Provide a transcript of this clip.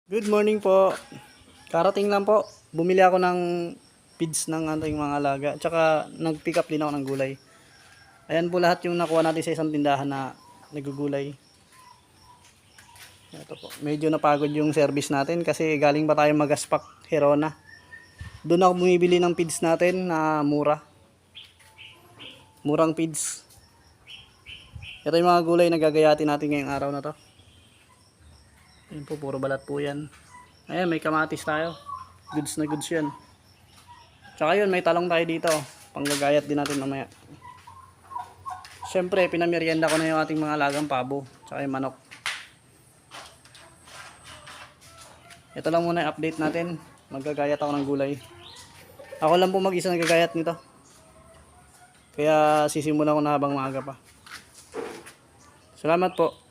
Good morning po. Karating lang po. Bumili ako ng feeds ng ating mga alaga. Tsaka nag-pick up din ako ng gulay. Ayan po lahat yung nakuha natin sa isang tindahan na nagugulay. Ito po. Medyo napagod yung service natin kasi galing pa tayo Magaspak, Herona. Doon ako bumibili ng feeds natin na mura. Murang feeds. Ito yung mga gulay na gagayatin natin ngayong araw na to. Ayan po, puro balat po yan. Ayan, may kamatis tayo. Goods na goods yan. Tsaka yun, may talong tayo dito. Panggagayat din natin mamaya. Siyempre, pinamerienda ko na yung ating mga alagang pabo. Tsaka yung manok. Ito lang muna yung update natin. Maggagayat ako ng gulay. Ako lang po mag-isa nagagayat nito. Kaya sisimulan ko na habang maaga pa. Salamat po.